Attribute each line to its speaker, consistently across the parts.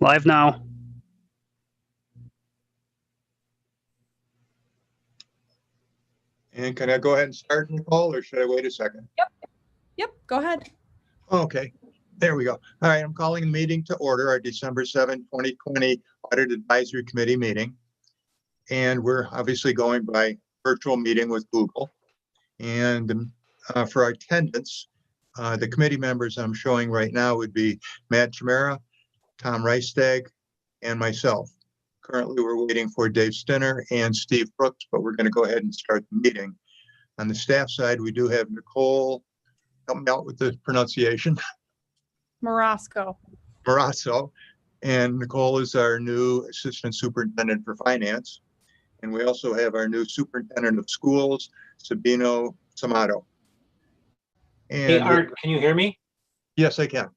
Speaker 1: Live now.
Speaker 2: And can I go ahead and start, Nicole, or should I wait a second?
Speaker 3: Yep, go ahead.
Speaker 2: Okay, there we go. All right, I'm calling the meeting to order, our December 7, 2020 Audit Advisory Committee meeting. And we're obviously going by virtual meeting with Google. And for our attendance, the committee members I'm showing right now would be Matt Chimera, Tom Reistag, and myself. Currently, we're waiting for Dave Stinner and Steve Brooks, but we're going to go ahead and start the meeting. On the staff side, we do have Nicole, help me out with the pronunciation.
Speaker 3: Marasco.
Speaker 2: Marasso. And Nicole is our new Assistant Superintendent for Finance. And we also have our new Superintendent of Schools, Sabino Samato. And
Speaker 4: Hey, Art, can you hear me?
Speaker 2: yes, I can.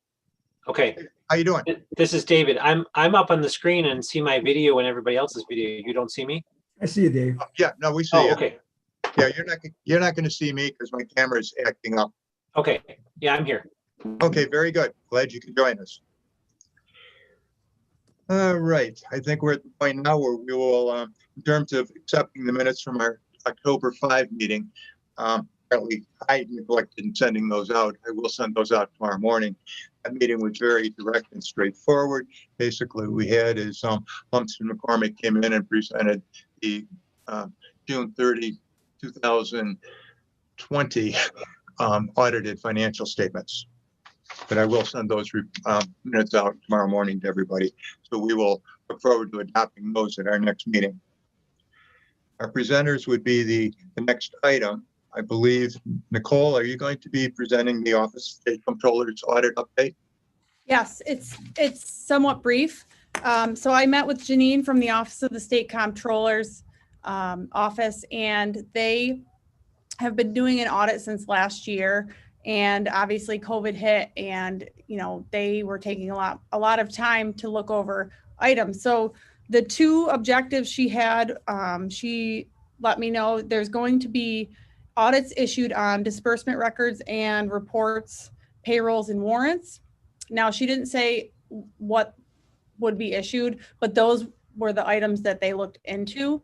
Speaker 4: Okay.
Speaker 2: How you doing?
Speaker 4: This is David. I'm up on the screen and see my video and everybody else's video. You don't see me?
Speaker 5: I see you, Dave.
Speaker 2: Yeah, no, we see
Speaker 4: Oh,
Speaker 2: you.
Speaker 4: okay.
Speaker 2: Yeah, you're not going to see me because my camera is acting up.
Speaker 4: Okay. Yeah, I'm here.
Speaker 2: Okay, very good. Glad you could join us. All right, I think we're at the point now where we will, in terms of accepting the minutes from our October 5 meeting, apparently I neglected in sending those out. I will send those out tomorrow morning. That meeting was very direct and straightforward. Basically, we had is Lumsden McCormick came in and presented the June 30, 2020 audited financial statements. But I will send those minutes out tomorrow morning to everybody. So we will look forward to adopting those at our next meeting. Our presenters would be the next item. I believe, Nicole, are you going to be presenting the Office of State Comptroller's audit update?
Speaker 3: Yes, it's somewhat brief. So I met with Janine from the Office of the State Comptroller's office, and they have been doing an audit since last year. And obviously COVID hit, and they were taking a lot of time to look over items. So the two objectives she had, she let me know there's going to be audits issued on disbursement records and reports, payrolls, and warrants. Now, she didn't say what would be issued, but those were the items that they looked into.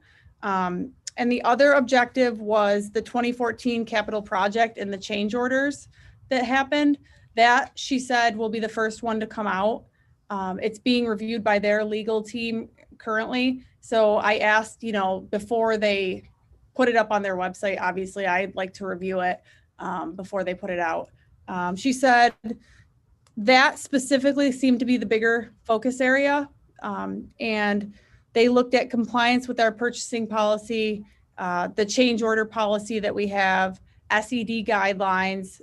Speaker 3: And the other objective was the 2014 capital project and the change orders that happened. That, she said, will be the first one to come out. It's being reviewed by their legal team currently. So I asked, before they put it up on their website, obviously I'd like to review it before they put it out. She said that specifically seemed to be the bigger focus area. And they looked at compliance with our purchasing policy, the change order policy that we have, SED guidelines.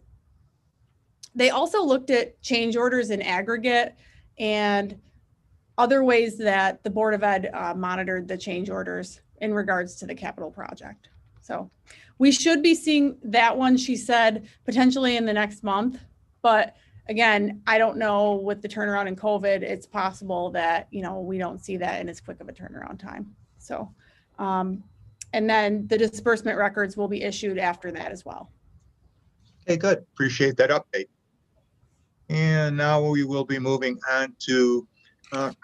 Speaker 3: They also looked at change orders in aggregate and other ways that the Board of Ed monitored the change orders in regards to the capital project. So we should be seeing that one, she said, potentially in the next month. But again, I don't know, with the turnaround in COVID, it's possible that, we don't see that in as quick of a turnaround time. So, and then the disbursement records will be issued after that as well.
Speaker 2: Okay, good. Appreciate that update. And now we will be moving on to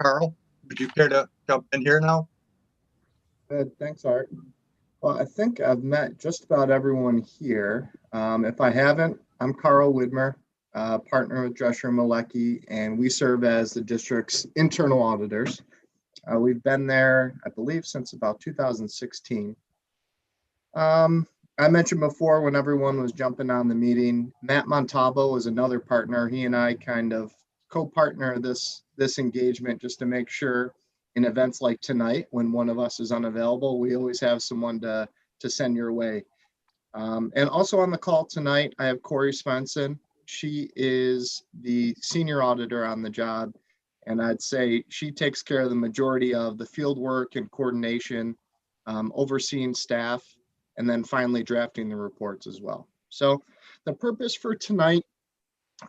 Speaker 2: Carl. Would you care to jump in here now?
Speaker 6: Good, thanks, Art. Well, I think I've met just about everyone here. If I haven't, I'm Carl Widmer, partner with Drescher Malecki, and we serve as the district's internal auditors. We've been there, I believe, since about 2016. I mentioned before, when everyone was jumping on the meeting, Matt Montalvo is another partner. He and I kind of co-partner this engagement just to make sure in events like tonight, when one of us is unavailable, we always have someone to send your way. And also on the call tonight, I have Corey Svensson. She is the senior auditor on the job, and I'd say she takes care of the majority of the field work and coordination, overseeing staff, and then finally drafting the reports as well. So the purpose for tonight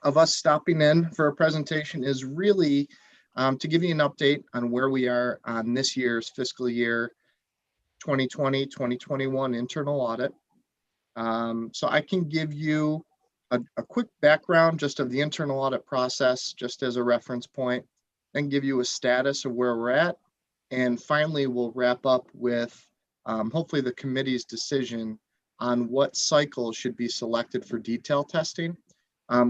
Speaker 6: of us stopping in for a presentation is really to give you an update on where we are on this year's fiscal year 2020-2021 internal audit. So I can give you a quick background just of the internal audit process, just as a reference point. then give you a status of where we're at. And finally, we'll wrap up with hopefully the committee's decision on what cycle should be selected for detail testing.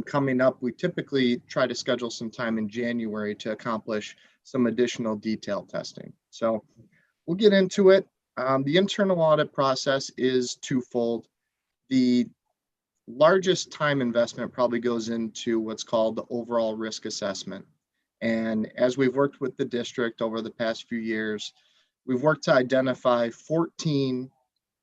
Speaker 6: Coming up, we typically try to schedule some time in January to accomplish some additional detail testing. So we'll get into it. The internal audit process is twofold. The largest time investment probably goes into what's called the overall risk assessment. And as we've worked with the district over the past few years, we've worked to identify 14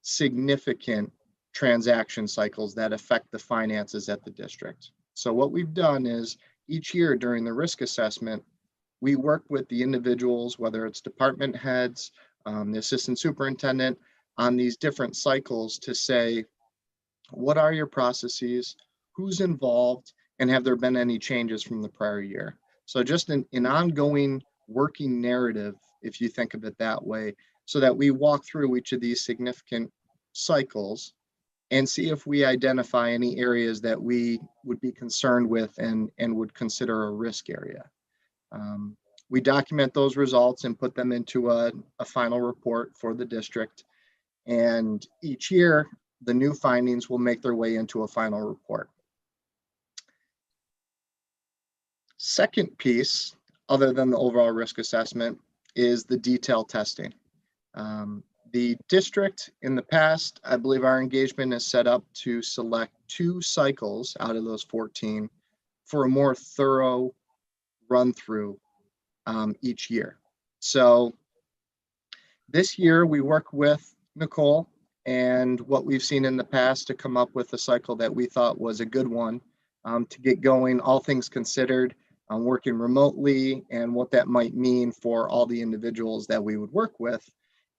Speaker 6: significant transaction cycles that affect the finances at the district. So what we've done is each year during the risk assessment, we work with the individuals, whether it's department heads, the assistant superintendent, on these different cycles to say, what are your processes, who's involved, and have there been any changes from the prior year? So just an ongoing working narrative, if you think of it that way, so that we walk through each of these significant cycles and see if we identify any areas that we would be concerned with and would consider a risk area. We document those results and put them into a final report for the district. And each year, the new findings will make their way into a final report. Second piece, other than the overall risk assessment, is the detailed testing. The district in the past, I believe our engagement is set up to select 2 cycles out of those 14 for a more thorough run through each year. So this year we work with Nicole and what we've seen in the past to come up with a cycle that we thought was a good one to get going, all things considered, working remotely and what that might mean for all the individuals that we would work with.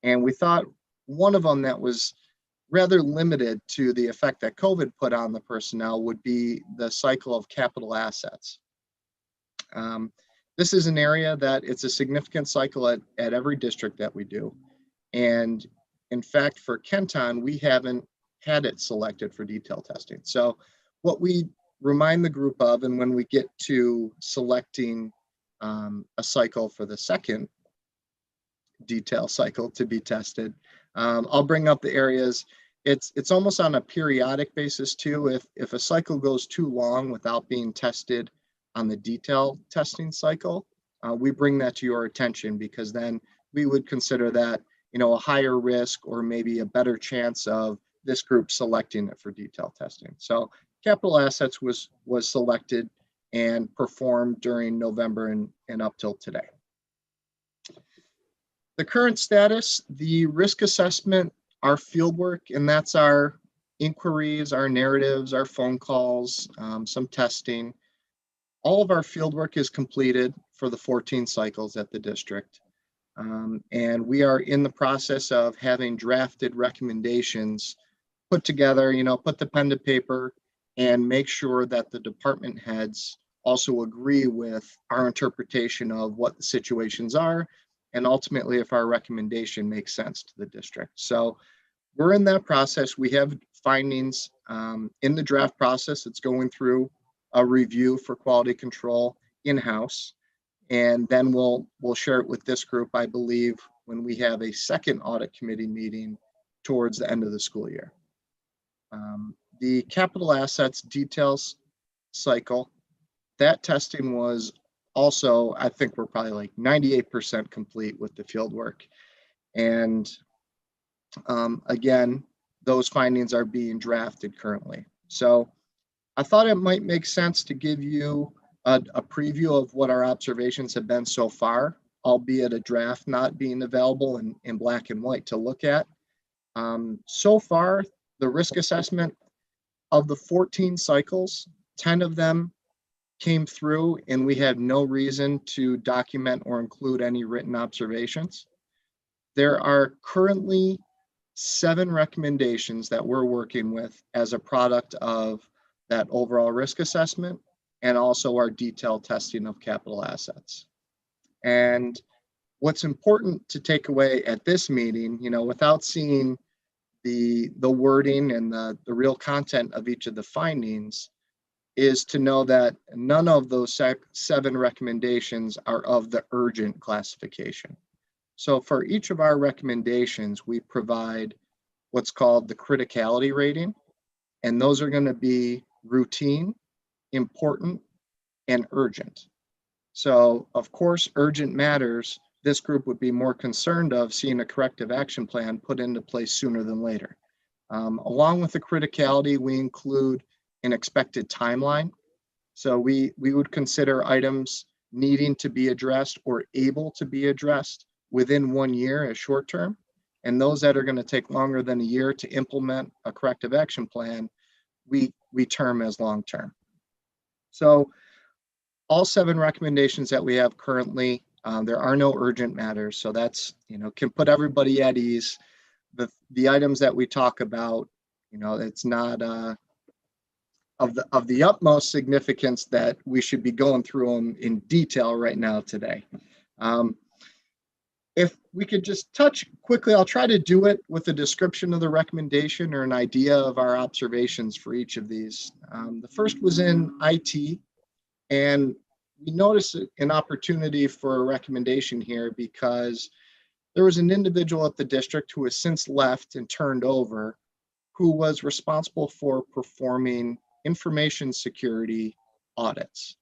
Speaker 6: And we thought one of them that was rather limited to the effect that COVID put on the personnel would be the cycle of capital assets. This is an area that it's a significant cycle at every district that we do. And in fact, for Kenton, we haven't had it selected for detail testing. So what we remind the group of, and when we get to selecting a cycle for the second detail cycle to be tested, I'll bring up the areas. It's almost on a periodic basis too. If a cycle goes too long without being tested on the detail testing cycle, we bring that to your attention, because then we would consider that, you know, a higher risk or maybe a better chance of this group selecting it for detail testing. So capital assets was selected and performed during November and up till today. The current status, the risk assessment, our field work, and that's our inquiries, our narratives, our phone calls, some testing. All of our field work is completed for the 14 cycles at the district. And we are in the process of having drafted recommendations put together, you know, put the pen to paper and make sure that the department heads also agree with our interpretation of what the situations are, and ultimately if our recommendation makes sense to the district. So we're in that process. We have findings in the draft process. It's going through a review for quality control in-house. And then we'll share it with this group, I believe, when we have a second audit committee meeting towards the end of the school year. The capital assets details cycle, that testing was also, I think we're probably like 98% complete with the field work. And again, those findings are being drafted currently. So I thought it might make sense to give you a preview of what our observations have been so far, albeit a draft not being available in black and white to look at. So far, the risk assessment of the 14 cycles, 10 of them came through and we had no reason to document or include any written observations. There are currently 7 recommendations that we're working with as a product of that overall risk assessment and also our detailed testing of capital assets. And what's important to take away at this meeting, you know, without seeing the wording and the real content of each of the findings, is to know that none of those 7 recommendations are of the urgent classification. So for each of our recommendations, we provide what's called the criticality rating, and those are going to be routine, important, and urgent. So of course, urgent matters. This group would be more concerned of seeing a corrective action plan put into place sooner than later. Along with the criticality, we include an expected timeline. So we would consider items needing to be addressed or able to be addressed within 1 year as short term. And those that are going to take longer than a year to implement a corrective action plan, we term as long term. So all 7 recommendations that we have currently, there are no urgent matters. So that's, can put everybody at ease. The items that we talk about, it's not of the utmost significance that we should be going through them in detail right now today. If we could just touch quickly, I'll try to do it with a description of the recommendation or an idea of our observations for each of these. The first was in IT, and we noticed an opportunity for a recommendation here because there was an individual at the district who has since left and turned over, who was responsible for performing information security audits.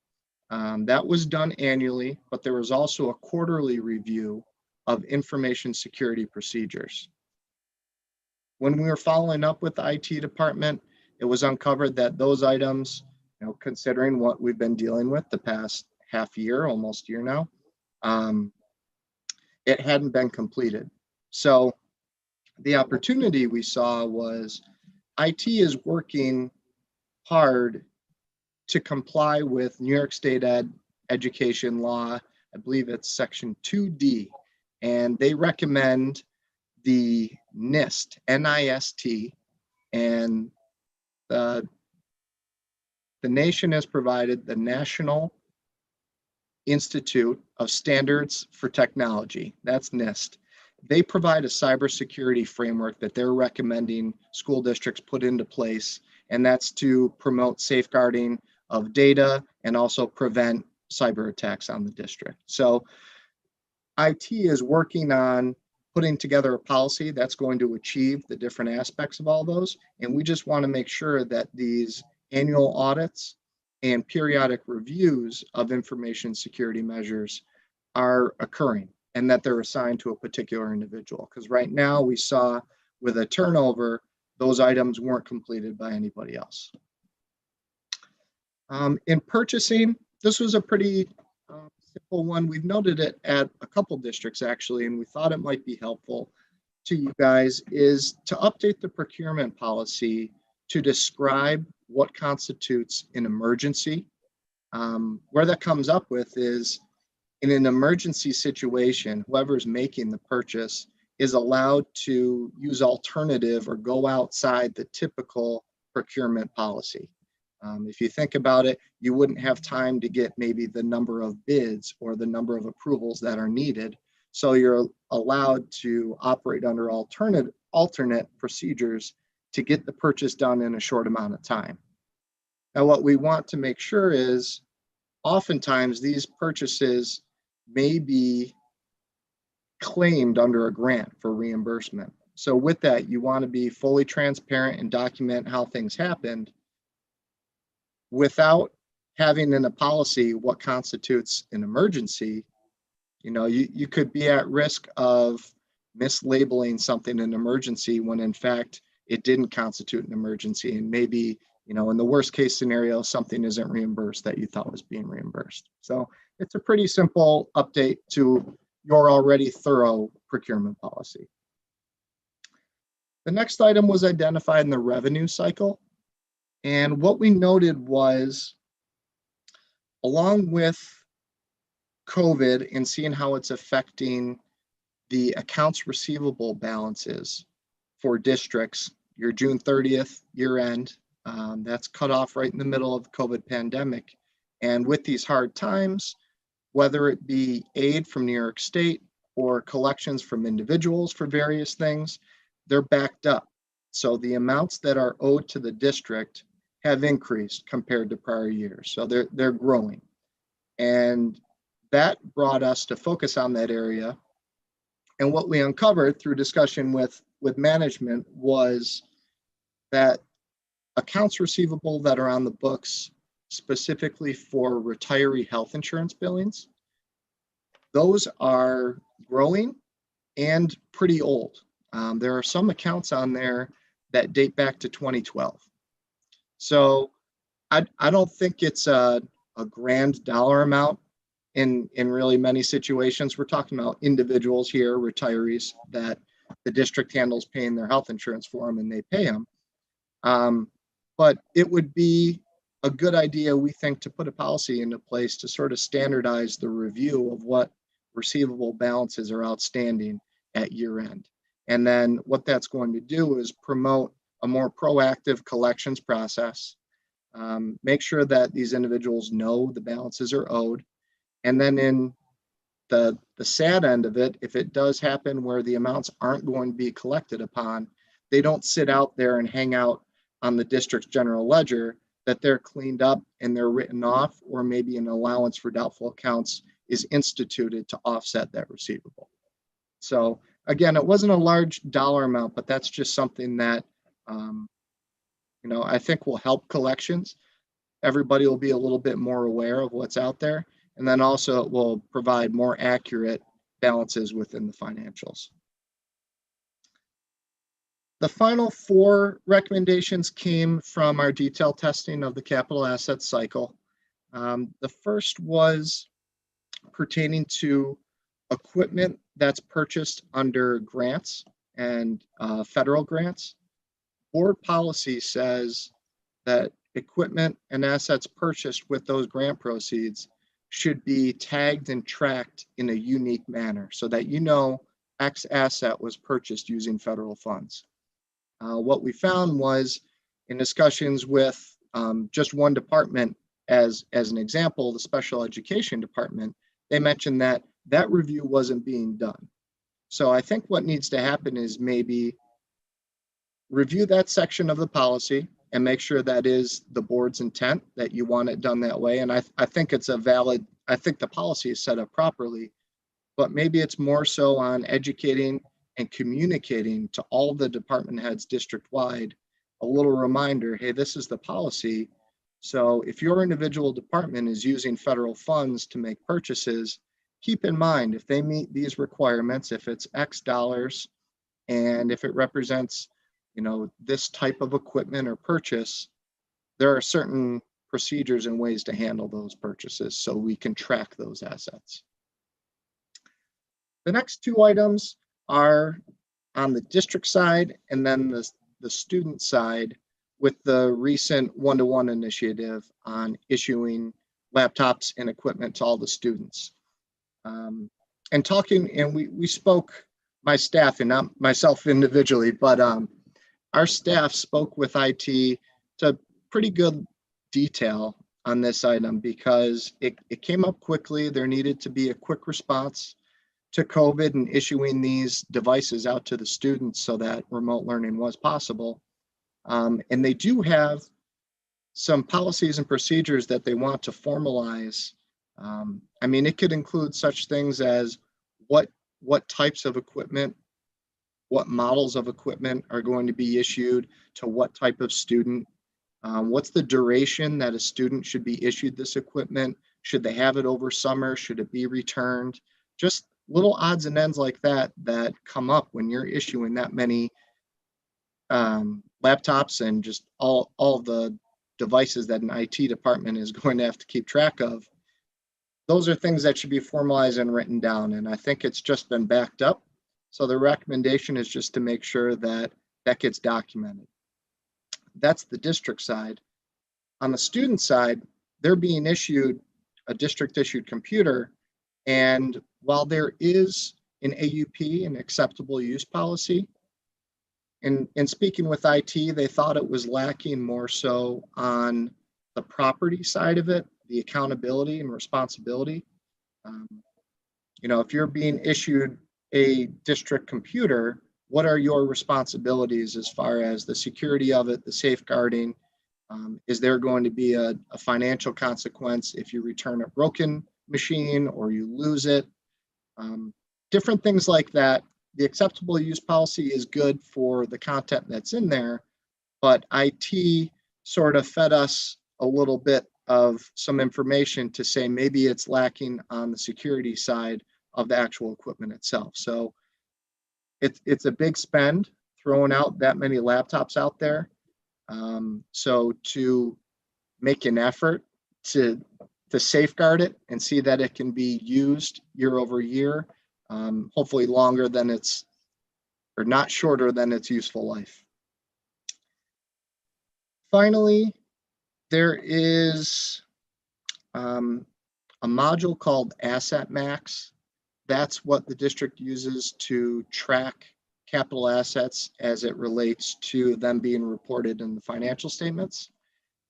Speaker 6: That was done annually, but there was also a quarterly review of information security procedures. When we were following up with the IT department, it was uncovered that those items, considering what we've been dealing with the past half year, almost year now, it hadn't been completed. So the opportunity we saw was IT is working hard to comply with New York State education law. I believe it's section 2D, and they recommend the NIST, N-I-S-T, and the nation has provided the National Institute of Standards for Technology, that's NIST. They provide a cybersecurity framework that they're recommending school districts put into place, and that's to promote safeguarding of data and also prevent cyber attacks on the district. So IT is working on putting together a policy that's going to achieve the different aspects of all those, and we just want to make sure that these annual audits and periodic reviews of information security measures are occurring and that they're assigned to a particular individual. Because right now we saw with a turnover, those items weren't completed by anybody else. In purchasing, this was a pretty simple one. We've noted it at a couple districts actually, and we thought it might be helpful to you guys is to update the procurement policy to describe what constitutes an emergency. Where that comes up with is in an emergency situation, whoever's making the purchase is allowed to use alternative or go outside the typical procurement policy. If you think about it, you wouldn't have time to get maybe the number of bids or the number of approvals that are needed. So you're allowed to operate under alternate procedures to get the purchase done in a short amount of time. Now, what we want to make sure is oftentimes these purchases may be claimed under a grant for reimbursement. So with that, you want to be fully transparent and document how things happened without having in a policy what constitutes an emergency. You could be at risk of mislabeling something an emergency when in fact it didn't constitute an emergency, and maybe in the worst case scenario something isn't reimbursed that you thought was being reimbursed. So it's a pretty simple update to your already thorough procurement policy. The next item was identified in the revenue cycle, and what we noted was, along with COVID and seeing how it's affecting the accounts receivable balances for districts, your June 30th year end, that's cut off right in the middle of the COVID pandemic. And with these hard times, whether it be aid from New York State or collections from individuals for various things, they're backed up. So the amounts that are owed to the district have increased compared to prior years. So they're growing. And that brought us to focus on that area. And what we uncovered through discussion with management was that accounts receivable that are on the books specifically for retiree health insurance billings, those are growing and pretty old. There are some accounts on there that date back to 2012. So I don't think it's a grand dollar amount in really many situations. We're talking about individuals here, retirees, that the district handles paying their health insurance for them and they pay them. But it would be a good idea, we think, to put a policy into place to sort of standardize the review of what receivable balances are outstanding at year end. And then what that's going to do is promote a more proactive collections process, make sure that these individuals know the balances are owed. And then in the sad end of it, if it does happen where the amounts aren't going to be collected upon, they don't sit out there and hang out on the district's general ledger, that they're cleaned up and they're written off, or maybe an allowance for doubtful accounts is instituted to offset that receivable. So again, it wasn't a large dollar amount, but that's just something that I think will help collections. Everybody will be a little bit more aware of what's out there, and then also it will provide more accurate balances within the financials. The final 4 recommendations came from our detailed testing of the capital assets cycle. The first was pertaining to equipment that's purchased under grants and federal grants. Board policy says that equipment and assets purchased with those grant proceeds should be tagged and tracked in a unique manner so that X asset was purchased using federal funds. What we found was, in discussions with just one department, as an example, the special education department, they mentioned that review wasn't being done. So I think what needs to happen is maybe review that section of the policy and make sure that is the board's intent, that you want it done that way. And I think it's I think the policy is set up properly, but maybe it's more so on educating and communicating to all the department heads district-wide a little reminder, hey, this is the policy. So if your individual department is using federal funds to make purchases, keep in mind, if they meet these requirements, if it's X dollars, and if it represents, this type of equipment or purchase, there are certain procedures and ways to handle those purchases so we can track those assets. The next 2 items are on the district side and then the student side, with the recent one-to-one initiative on issuing laptops and equipment to all the students. And we spoke, my staff and not myself individually, but our staff spoke with IT to pretty good detail on this item because it came up quickly. There needed to be a quick response to COVID and issuing these devices out to the students so that remote learning was possible. And they do have some policies and procedures that they want to formalize. It could include such things as what types of equipment, what models of equipment are going to be issued to what type of student, what's the duration that a student should be issued this equipment, should they have it over summer, should it be returned, just little odds and ends like that come up when you're issuing that many laptops and just all the devices that an IT department is going to have to keep track of. Those are things that should be formalized and written down, and I think it's just been backed up. So the recommendation is just to make sure that gets documented. That's the district side. On the student side, they're being issued a district issued computer, and while there is an AUP, an acceptable use policy, in speaking with IT, they thought it was lacking more so on the property side of it, the accountability and responsibility. If you're being issued a district computer, what are your responsibilities as far as the security of it, the safeguarding, Is there going to be a financial consequence if you return a broken machine or you lose it? Different things like that. The acceptable use policy is good for the content that's in there, but IT sort of fed us a little bit of some information to say maybe it's lacking on the security side of the actual equipment itself. So it's a big spend throwing out that many laptops out there. So to make an effort to safeguard it and see that it can be used year over year, hopefully longer than it's, or not shorter than its useful life. Finally, there is a module called Asset Max. That's what the district uses to track capital assets as it relates to them being reported in the financial statements.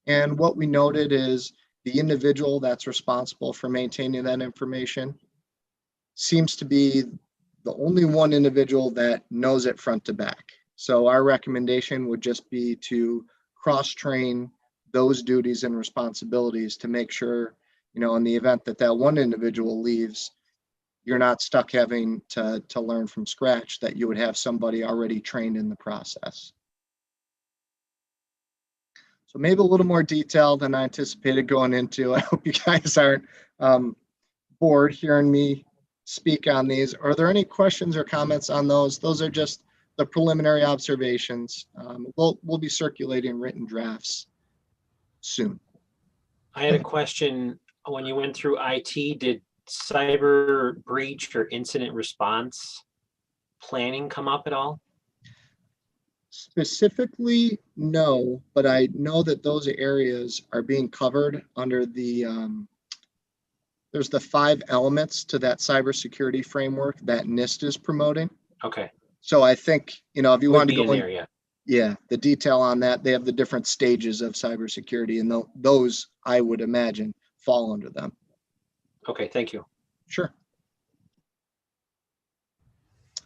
Speaker 6: And what we noted is the individual that's responsible for maintaining that information seems to be the only one individual that knows it front to back. So our recommendation would just be to cross-train those duties and responsibilities to make sure, in the event that that one individual leaves, you're not stuck having to learn from scratch, that you would have somebody already trained in the process. So maybe a little more detail than I anticipated going into. I hope you guys aren't bored hearing me speak on these. Are there any questions or comments on those? Those are just the preliminary observations. We'll be circulating written drafts soon.
Speaker 4: I had a question. When you went through IT, did cyber breach or incident response planning come up at all?
Speaker 6: Specifically, no, but I know that those areas are being covered under the, there's the 5 elements to that cybersecurity framework that NIST is promoting.
Speaker 4: Okay.
Speaker 6: So I think, if you want to go
Speaker 4: in there, yeah.
Speaker 6: Yeah, the detail on that, they have the different stages of cybersecurity, and those, I would imagine, fall under them.
Speaker 4: Okay, thank you.
Speaker 6: Sure.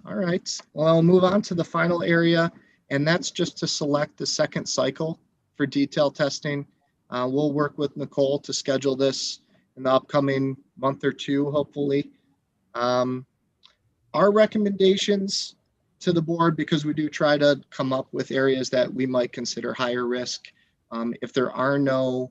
Speaker 6: All right, well, I'll move on to the final area, and that's just to select the second cycle for detail testing. We'll work with Nicole to schedule this in the upcoming month or two, hopefully. Our recommendations to the board, because we do try to come up with areas that we might consider higher risk. If there are no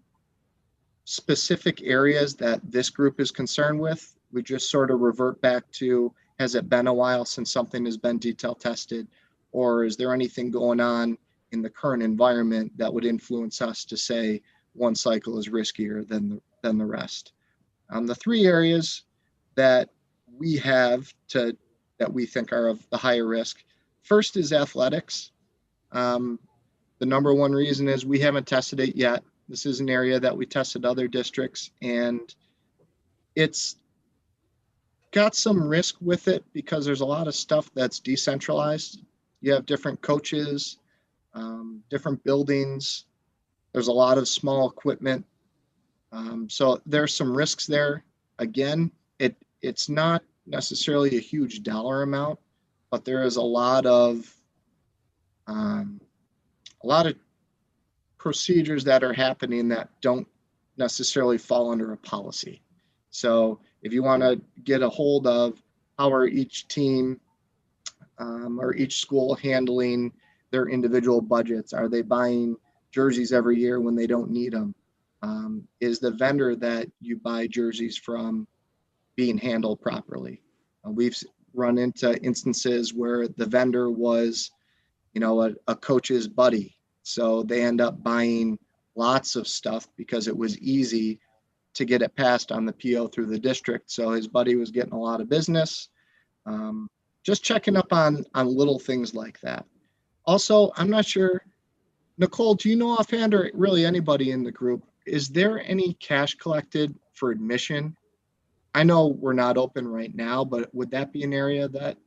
Speaker 6: specific areas that this group is concerned with, we just sort of revert back to, has it been a while since something has been detail tested? Or is there anything going on in the current environment that would influence us to say one cycle is riskier than the rest? The 3 areas that we have that we think are of the higher risk. First is athletics. The number one reason is we haven't tested it yet. This is an area that we tested other districts, and it's got some risk with it because there's a lot of stuff that's decentralized. You have different coaches, different buildings. There's a lot of small equipment. So there's some risks there. Again, it's not necessarily a huge dollar amount, but there is a lot of procedures that are happening that don't necessarily fall under a policy. So if you want to get a hold of how are each team or each school handling their individual budgets, are they buying jerseys every year when they don't need them? Is the vendor that you buy jerseys from being handled properly? We've run into instances where the vendor was, a coach's buddy. So they end up buying lots of stuff because it was easy to get it passed on the PO through the district. So his buddy was getting a lot of business. Just checking up on little things like that. Also, I'm not sure, Nicole, do you know offhand, or really anybody in the group, is there any cash collected for admission? I know we're not open right now, but would that be an area that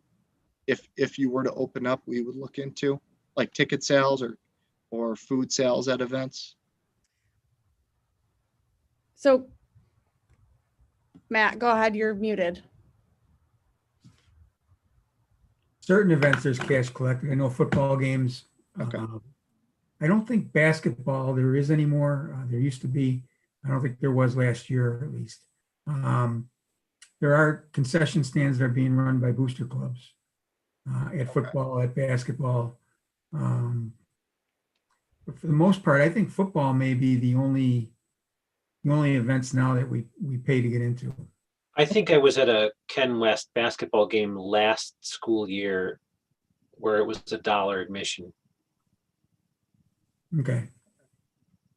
Speaker 6: if you were to open up, we would look into, like ticket sales or food sales at events?
Speaker 3: So, Matt, go ahead. You're muted.
Speaker 1: Certain events, there's cash collected. I know football games.
Speaker 6: Okay.
Speaker 1: I don't think basketball there is anymore. There used to be. I don't think there was last year, at least. There are concession stands that are being run by booster clubs at football, at basketball. But for the most part, I think football may be the only events now that we pay to get into.
Speaker 4: I think I was at a Ken West basketball game last school year where it was $1 admission.
Speaker 1: Okay.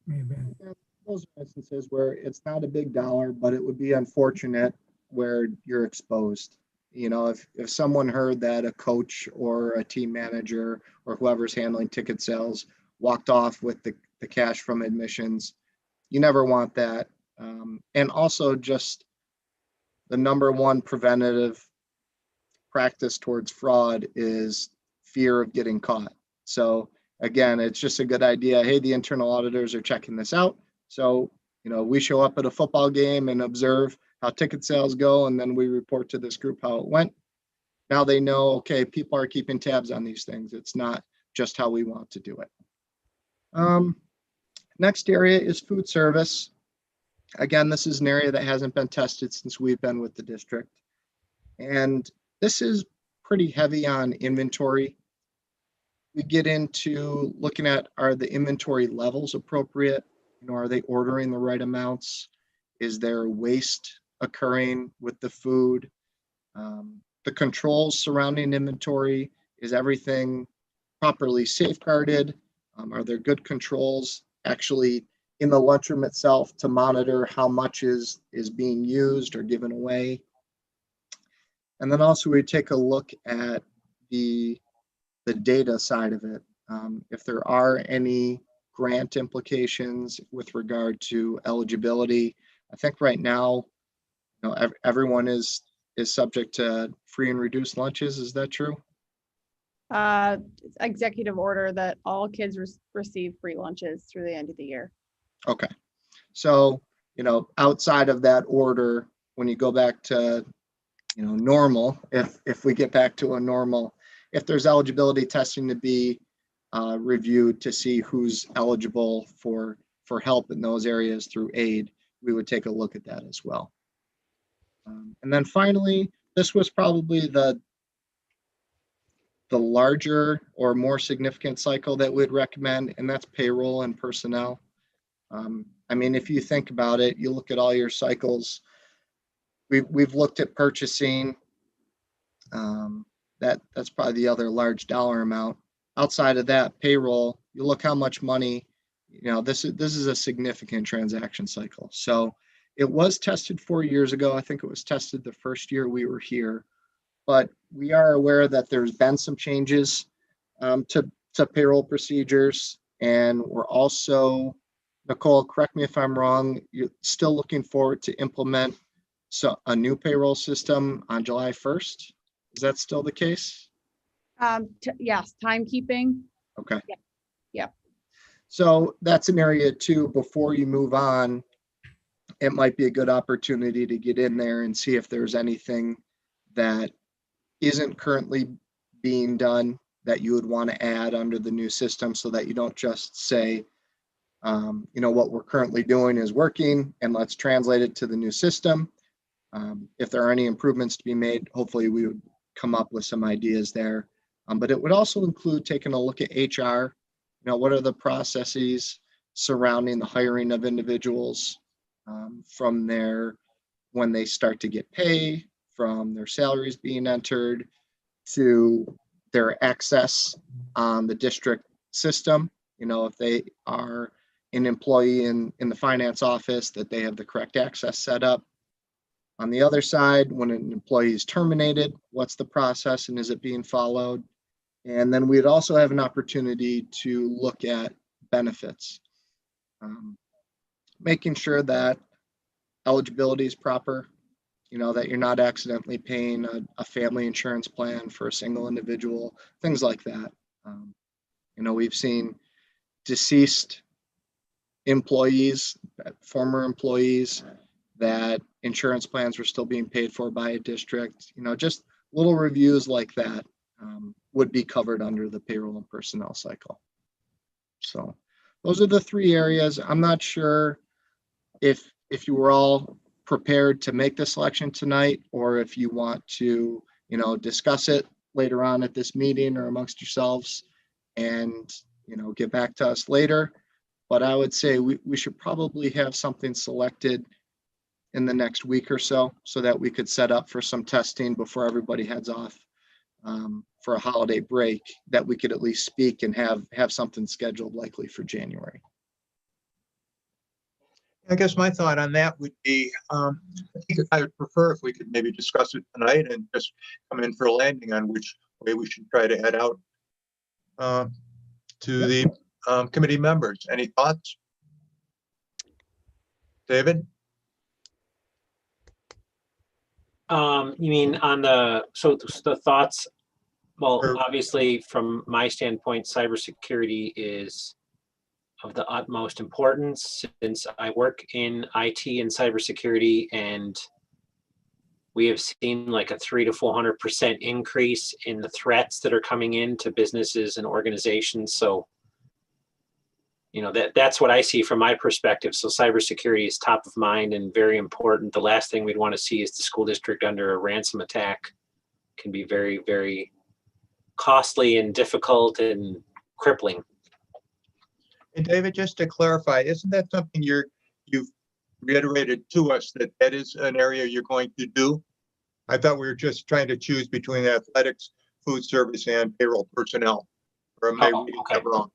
Speaker 1: Maybe.
Speaker 6: Those are instances where it's not a big dollar, but it would be unfortunate where you're exposed. You know, if someone heard that a coach or a team manager or whoever's handling ticket sales walked off with the cash from admissions, you never want that. And also just the number one preventative practice towards fraud is fear of getting caught. So again, it's just a good idea. Hey, the internal auditors are checking this out. So, you know, we show up at a football game and observe how ticket sales go, and then we report to this group how it went. Now they know, okay, people are keeping tabs on these things. It's not just how we want to do it. Next area is food service. Again, this is an area that hasn't been tested since we've been with the district. And this is pretty heavy on inventory. We get into looking at, are the inventory levels appropriate? You know, are they ordering the right amounts? Is there waste occurring with the food? The controls surrounding inventory, is everything properly safeguarded? Are there good controls actually in the lunchroom itself to monitor how much is being used or given away? And then also we take a look at the data side of it. If there are any grant implications with regard to eligibility. I think right now, you know, everyone is subject to free and reduced lunches. Is that true?
Speaker 3: Executive order that all kids receive free lunches through the end of the year.
Speaker 6: Okay. So, you know, outside of that order, when you go back to, you know, normal, if we get back to a normal, if there's eligibility testing to be reviewed to see who's eligible for help in those areas through aid, we would take a look at that as well. And then finally, this was probably the larger or more significant cycle that we'd recommend, and that's payroll and personnel. I mean, if you think about it, you look at all your cycles. We've looked at purchasing. That's probably the other large dollar amount. Outside of that, payroll, you look how much money, you know, this is a significant transaction cycle. So it was tested 4 years ago. I think it was tested the first year we were here, but we are aware that there's been some changes to payroll procedures. And we're also, Nicole, correct me if I'm wrong, you're still looking forward to implement a new payroll system on July 1st. Is that still the case?
Speaker 3: Yes, timekeeping.
Speaker 6: Okay.
Speaker 3: Yeah.
Speaker 6: So that's an area too, before you move on, it might be a good opportunity to get in there and see if there's anything that isn't currently being done that you would want to add under the new system, so that you don't just say, you know, what we're currently doing is working and let's translate it to the new system. If there are any improvements to be made, hopefully we would come up with some ideas there. But it would also include taking a look at HR. You know, what are the processes surrounding the hiring of individuals, from when they start to get pay, from their salaries being entered, to their access on the district system. You know, if they are an employee in the finance office, that they have the correct access set up. On the other side, when an employee is terminated, what's the process and is it being followed? And then we'd also have an opportunity to look at benefits, making sure that eligibility is proper, you know, that you're not accidentally paying a family insurance plan for a single individual, things like that. You know, we've seen deceased employees, former employees, that insurance plans were still being paid for by a district. You know, just little reviews like that would be covered under the payroll and personnel cycle. So those are the three areas. I'm not sure if you were all prepared to make the selection tonight, or if you want to, discuss it later on at this meeting or amongst yourselves and, get back to us later. But I would say we should probably have something selected in the next week or so that we could set up for some testing before everybody heads off for a holiday break, that we could at least speak and have something scheduled likely for January.
Speaker 2: I guess my thought on that would be, I think I would prefer if we could maybe discuss it tonight and just come in for a landing on which way we should try to head out to the committee members. Any thoughts? David?
Speaker 4: You mean on the thoughts? Well,
Speaker 2: Sure.
Speaker 4: obviously, from my standpoint, cybersecurity is of the utmost importance, since I work in IT and cybersecurity, and we have seen like a 300 to 400% increase in the threats that are coming into businesses and organizations. So, that's what I see from my perspective. So cybersecurity is top of mind and very important. The last thing we'd want to see is the school district under a ransom attack. Can be very, very costly and difficult and crippling.
Speaker 2: And David, just to clarify, isn't that something you've reiterated to us that is an area you're going to do? I thought we were just trying to choose between athletics, food service, and payroll personnel. Or am I reading that wrong?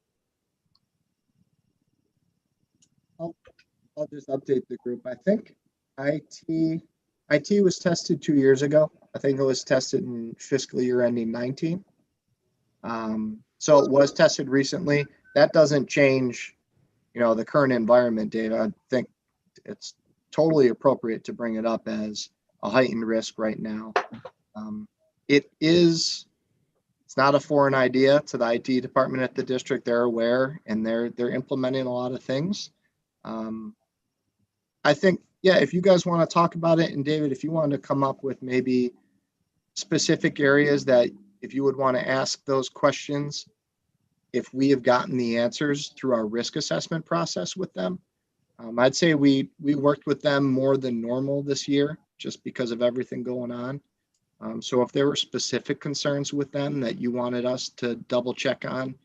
Speaker 6: I'll just update the group. I think IT was tested 2 years ago. I think it was tested in fiscal year ending 19. So it was tested recently. That doesn't change, the current environment, Dave. I think it's totally appropriate to bring it up as a heightened risk right now. It's not a foreign idea to the IT department at the district. They're aware and they're implementing a lot of things. I think, if you guys want to talk about it, and David, if you want to come up with maybe specific areas that if you would want to ask those questions, if we have gotten the answers through our risk assessment process with them, I'd say we worked with them more than normal this year just because of everything going on. So if there were specific concerns with them that you wanted us to double check on,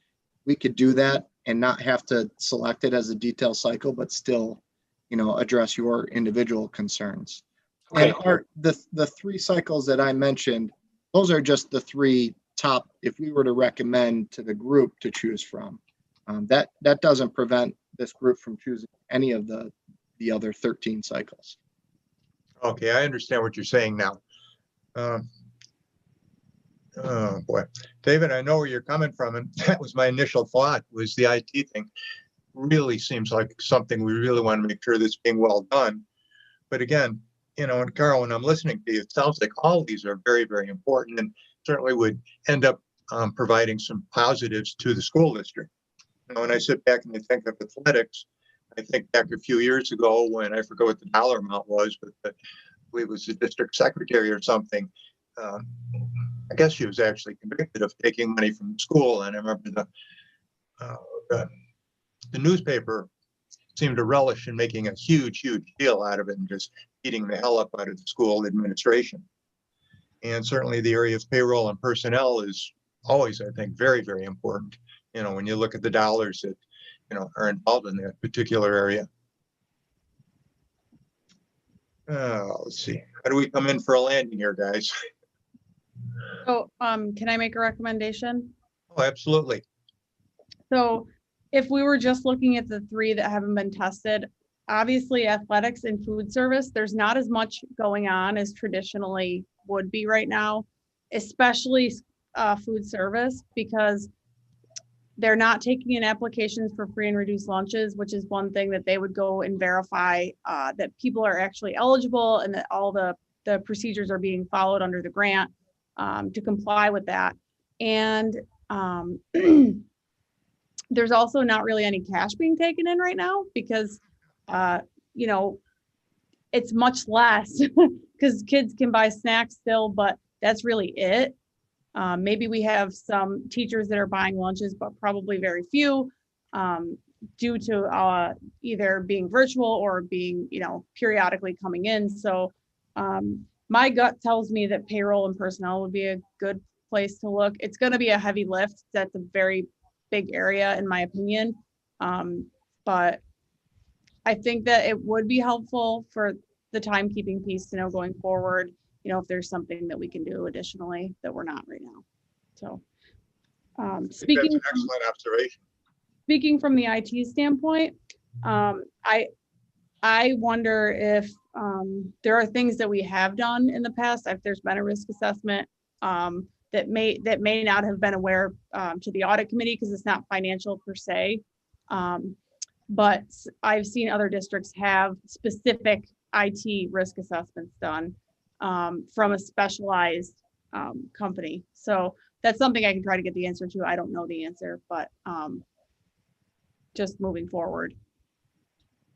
Speaker 6: we could do that and not have to select it as a detailed cycle, but still, address your individual concerns.
Speaker 4: Okay.
Speaker 6: And the 3 cycles that I mentioned, those are just the 3 top, if we were to recommend to the group to choose from. That doesn't prevent this group from choosing any of the other 13 cycles.
Speaker 2: Okay, I understand what you're saying now. Oh boy, David, I know where you're coming from, and that was my initial thought, was the IT thing. Really seems like something we really want to make sure that's being well done. But again, and Carl, when I'm listening to you, it sounds like all these are very, very important and certainly would end up providing some positives to the school district. When I sit back and I think of athletics, I think back a few years ago when I forget what the dollar amount was, but I believe it was the district secretary or something. I guess she was actually convicted of taking money from the school. And I remember the newspaper seemed to relish in making a huge, huge deal out of it and just beating the hell up out of the school administration. And certainly the area of payroll and personnel is always, I think, very, very important. When you look at the dollars that, are involved in that particular area. Let's see. How do we come in for a landing here, guys?
Speaker 3: So, can I make a recommendation?
Speaker 2: Oh, absolutely.
Speaker 3: So if we were just looking at the 3 that haven't been tested, obviously athletics and food service, there's not as much going on as traditionally would be right now, especially food service, because they're not taking in applications for free and reduced lunches, which is one thing that they would go and verify that people are actually eligible and that all the procedures are being followed under the grant to comply with that. And there's also not really any cash being taken in right now because, it's much less because kids can buy snacks still, but that's really it. Maybe we have some teachers that are buying lunches, but probably very few. due to either being virtual or being, periodically coming in. So my gut tells me that payroll and personnel would be a good place to look. It's going to be a heavy lift. That's a very big area in my opinion. But I think that it would be helpful for the timekeeping piece to know going forward, if there's something that we can do additionally that we're not right now. So
Speaker 2: I think
Speaker 3: speaking
Speaker 2: that's an excellent observation.
Speaker 3: speaking from the IT standpoint, I wonder if there are things that we have done in the past, if there's been a risk assessment that may not have been aware to the audit committee because it's not financial per se. But I've seen other districts have specific IT risk assessments done from a specialized company. So that's something I can try to get the answer to. I don't know the answer, but just moving forward,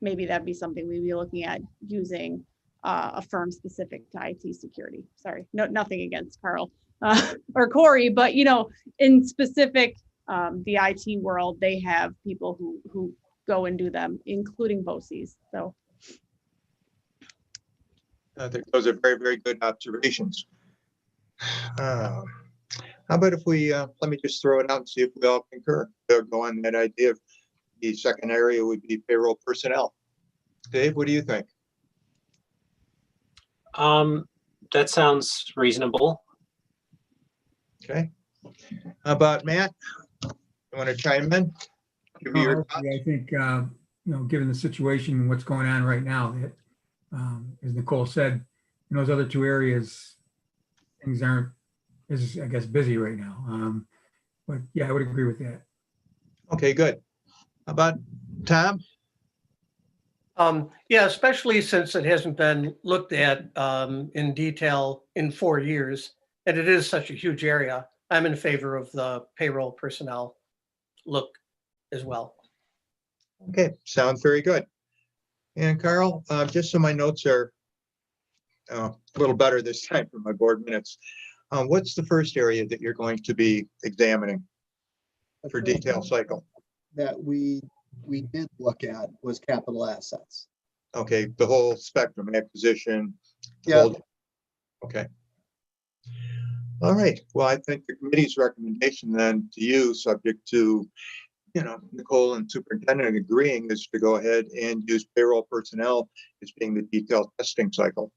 Speaker 3: maybe that'd be something we'd be looking at using a firm specific to IT security. Sorry, nothing against Carl or Corey, but in specific, the IT world, they have people who go and do them, including BOCES. So
Speaker 2: I think those are very, very good observations. How about if we, let me just throw it out and see if we all concur. They'll go on that idea of the second area would be payroll personnel. Dave, what do you think?
Speaker 4: That sounds reasonable.
Speaker 2: Okay. How about Matt? You want to chime in? Give me your thoughts.
Speaker 1: I think, given the situation and what's going on right now, that, as Nicole said, in those other two areas, things aren't, I guess, busy right now. But yeah, I would agree with that.
Speaker 2: Okay, good. How about Tom?
Speaker 5: Yeah, especially since it hasn't been looked at in detail in 4 years, and it is such a huge area. I'm in favor of the payroll personnel look as well.
Speaker 2: Okay, sounds very good. And Carl, just so my notes are a little better this time for my board minutes, what's the first area that you're going to be examining for detail cycle?
Speaker 6: That we did look at was capital assets.
Speaker 2: Okay, the whole spectrum, acquisition.
Speaker 6: Yeah.
Speaker 2: Okay. All right. Well, I think the committee's recommendation then to you, subject to, Nicole and superintendent agreeing, is to go ahead and use payroll personnel as being the detailed testing cycle.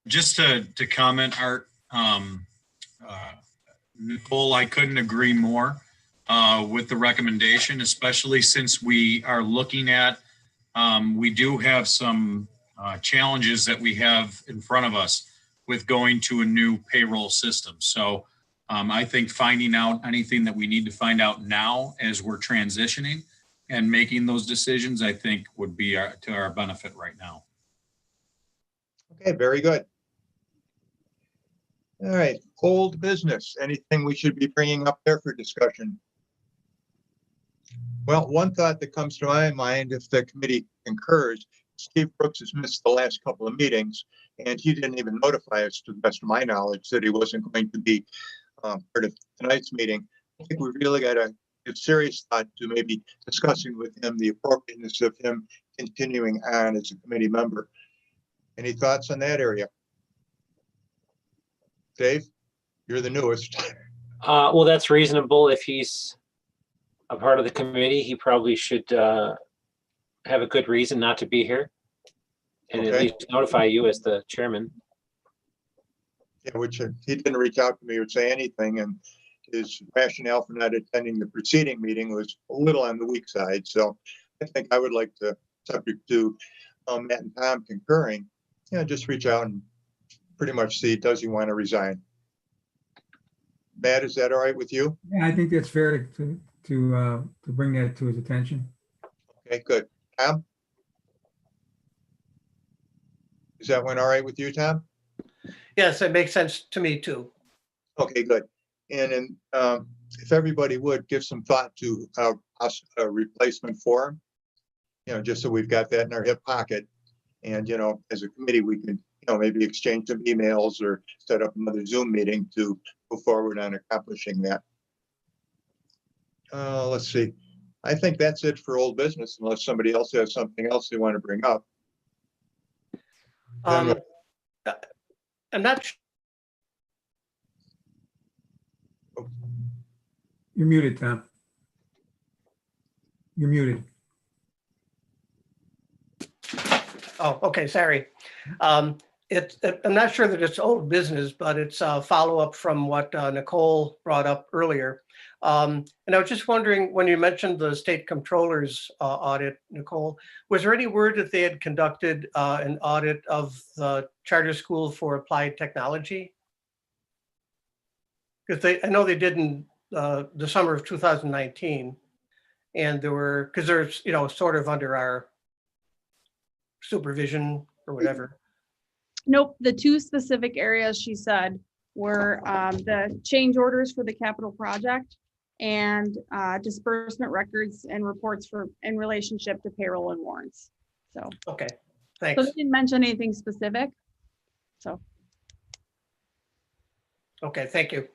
Speaker 7: Just to comment, Art, Nicole, I couldn't agree more with the recommendation, especially since we are looking at, we do have some challenges that we have in front of us with going to a new payroll system. So I think finding out anything that we need to find out now as we're transitioning and making those decisions, I think would be to our benefit right now.
Speaker 2: Okay, very good. All right, old business. Anything we should be bringing up there for discussion? Well, one thought that comes to my mind, if the committee concurs, Steve Brooks has missed the last couple of meetings, and he didn't even notify us, to the best of my knowledge, that he wasn't going to be part of tonight's meeting. I think we really got to give serious thought to maybe discussing with him the appropriateness of him continuing on as a committee member. Any thoughts on that area? Dave, you're the newest.
Speaker 4: Well, that's reasonable. If he's a part of the committee, he probably should have a good reason not to be here and at least notify you as the chairman.
Speaker 2: Yeah, which he didn't reach out to me or say anything, and his rationale for not attending the preceding meeting was a little on the weak side. So I think I would like to, subject to Matt and Tom concurring, just reach out and pretty much see, does he want to resign? Matt, is that all right with you?
Speaker 1: Yeah, I think that's fair to bring that to his attention.
Speaker 2: Okay, good. Tom? Is that one all right with you, Tom?
Speaker 5: Yes, it makes sense to me too.
Speaker 2: Okay, good. And then if everybody would give some thought to a replacement for him, just so we've got that in our hip pocket. And, as a committee, we can, maybe exchange some emails or set up another Zoom meeting to go forward on accomplishing that. Let's see. I think that's it for old business unless somebody else has something else they want to bring up.
Speaker 5: Um, I'm not,
Speaker 1: You're muted, Tom. You're muted.
Speaker 5: oh, okay, sorry. I'm not sure that it's old business, but it's a follow-up from what Nicole brought up earlier. And I was just wondering, when you mentioned the state controller's audit, Nicole, was there any word that they had conducted an audit of the charter school for applied technology? Because I know they did in the summer of 2019. And there were, because there's, sort of under our supervision or whatever.
Speaker 3: Nope, the two specific areas she said were the change orders for the capital project and disbursement records and reports in relationship to payroll and warrants. So,
Speaker 5: Okay,
Speaker 3: so
Speaker 5: thanks.
Speaker 3: they didn't mention anything specific. So,
Speaker 5: Okay, thank you.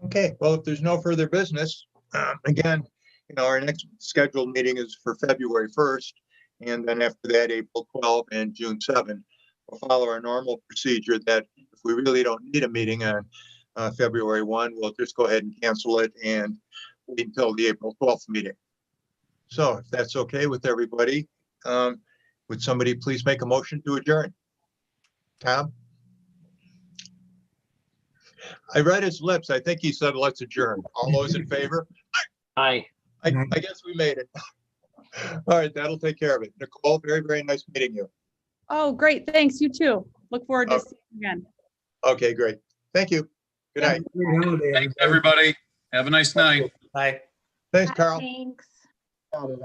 Speaker 2: Okay, well, if there's no further business, again, our next scheduled meeting is for February 1st. And then after that, April 12th and June 7th. We'll follow our normal procedure that if we really don't need a meeting on February 1, we'll just go ahead and cancel it and wait until the April 12th meeting. So if that's okay with everybody, would somebody please make a motion to adjourn? Tom? I read his lips. I think he said, let's adjourn. All those in favor?
Speaker 4: Aye.
Speaker 2: I guess we made it. All right, that'll take care of it. Nicole, very, very nice meeting you.
Speaker 3: oh, great. Thanks. You too. Look forward to
Speaker 2: Oh.
Speaker 3: seeing you again.
Speaker 2: Okay, great. Thank you. Good night.
Speaker 1: Great holiday,
Speaker 7: Thanks,
Speaker 1: everybody.
Speaker 7: everybody. Have a nice night.
Speaker 5: Bye.
Speaker 2: Thanks, Carl.
Speaker 8: Thanks.
Speaker 6: Got it.